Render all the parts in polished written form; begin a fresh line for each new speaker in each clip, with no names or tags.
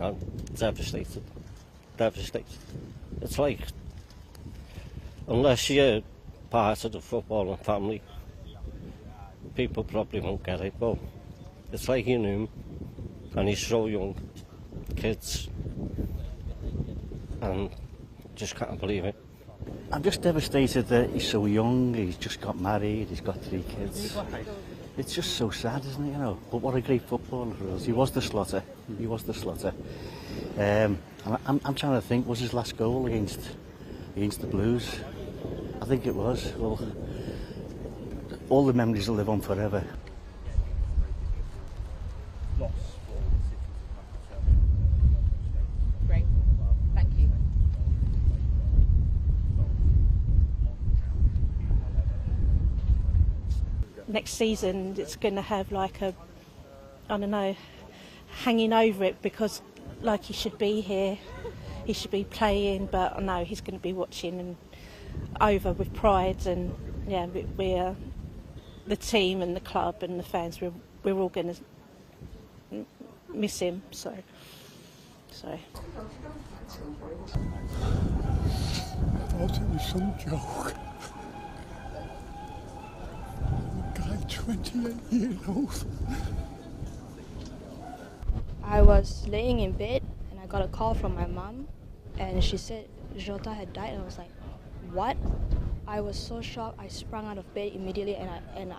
I'm devastated. Devastated. It's like, unless you're part of the footballing family, people probably won't get it, but it's like you knew him, and he's so young, kids, and just can't believe it.
I'm just devastated that he's so young, he's just got married, he's got 3 kids. It's just so sad, isn't it, you know? But what a great footballer for us. He was the slaughter. He was the slaughter. And I'm trying to think, was his last goal against the Blues? I think it was. Well, all the memories will live on forever.
Great. Thank you.
Next season it's going to have like a, I don't know, hanging over it, because like he should be here, he should be playing, but I know he's going to be watching and over with pride, and yeah, we're the team and the club and the fans, we're all going to miss him, so.
I thought it was some joke. A guy 28 years old.
I was laying in bed and I got a call from my mom, and she said Jota had died, and I was like, what? I was so shocked. I sprung out of bed immediately, and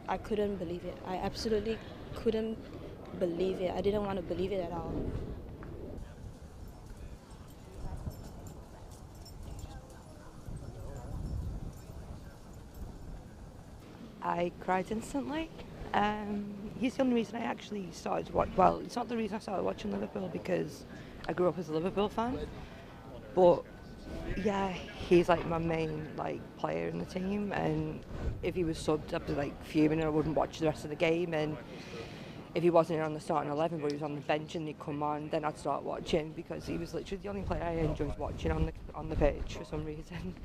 I couldn't believe it. I absolutely couldn't believe it. I didn't want to believe it at all.
I cried instantly. He's the only reason I actually started to watch. Well, it's not the reason I started watching Liverpool, because I grew up as a Liverpool fan. But yeah, he's like my main player in the team, and if he was subbed, I'd be fuming and I wouldn't watch the rest of the game. And if he wasn't on the starting 11 but he was on the bench and he'd come on, then I'd start watching, because he was literally the only player I enjoyed watching on the pitch for some reason.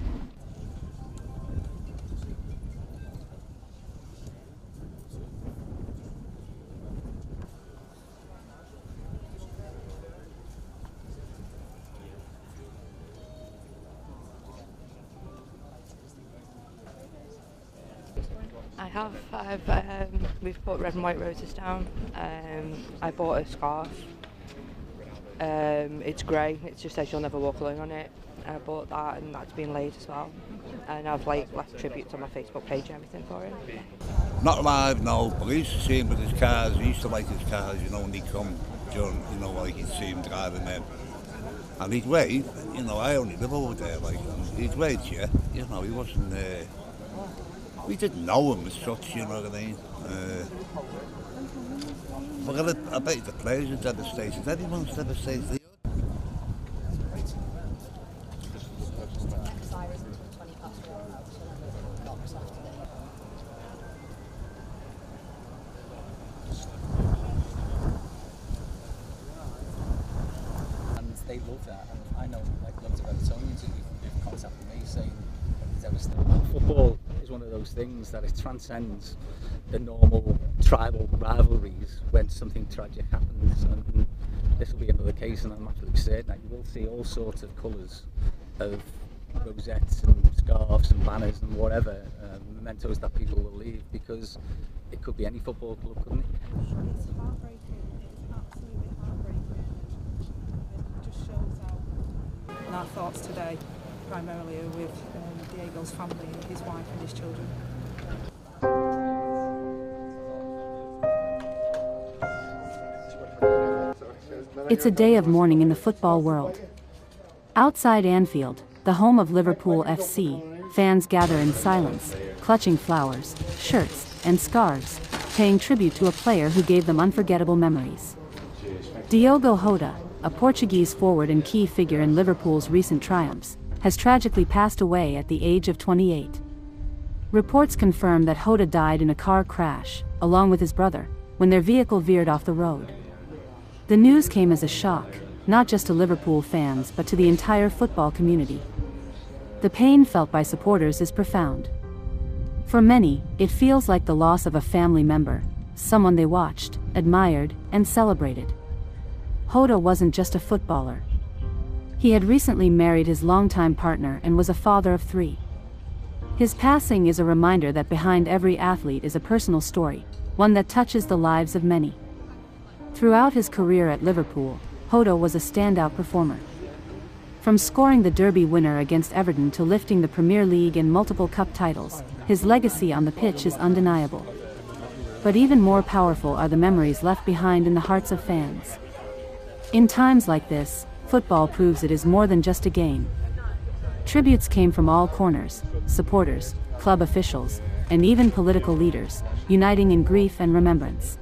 We've put red and white roses down. I bought a scarf. It's grey. It just says "You'll never walk alone" on it. I bought that, and that's been laid as well. And I've left tributes on my Facebook page and everything for it.
Not alive, no. But I used to see him with his cars. He used to like his cars, you know, when he'd come during, you know, he'd see him driving them. And he'd wait, you know, I only live over there, and he'd wait, yeah. You know, he wasn't. We didn't know him as such, you know what I mean? But I bet the players are devastated. Everyone's devastated.
And they love that. And I know loads of Evertonians who've contacted me saying it's devastating. Football is one of those things that it transcends the normal tribal rivalries when something tragic happens, and this will be another case, and I'm absolutely certain that you will see all sorts of colours of rosettes and scarves and banners and whatever, mementos that people will leave, because it could be any football club, couldn't it?
It's heartbreaking, it's absolutely heartbreaking. It just shows how. And our thoughts today primarily are with Diego's family, his wife and his children.
It's a day of mourning in the football world. Outside Anfield, the home of Liverpool FC, fans gather in silence, clutching flowers, shirts, and scarves, paying tribute to a player who gave them unforgettable memories. Diogo Jota, a Portuguese forward and key figure in Liverpool's recent triumphs, has tragically passed away at the age of 28. Reports confirm that Jota died in a car crash, along with his brother, when their vehicle veered off the road. The news came as a shock, not just to Liverpool fans but to the entire football community. The pain felt by supporters is profound. For many, it feels like the loss of a family member, someone they watched, admired, and celebrated. Jota wasn't just a footballer. He had recently married his longtime partner and was a father of 3. His passing is a reminder that behind every athlete is a personal story, one that touches the lives of many. Throughout his career at Liverpool, Jota was a standout performer. From scoring the Derby winner against Everton to lifting the Premier League and multiple cup titles, his legacy on the pitch is undeniable. But even more powerful are the memories left behind in the hearts of fans. In times like this, football proves it is more than just a game. Tributes came from all corners: supporters, club officials, and even political leaders, uniting in grief and remembrance.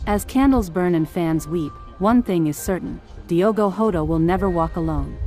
As candles burn and fans weep, one thing is certain: Diogo Jota will never walk alone.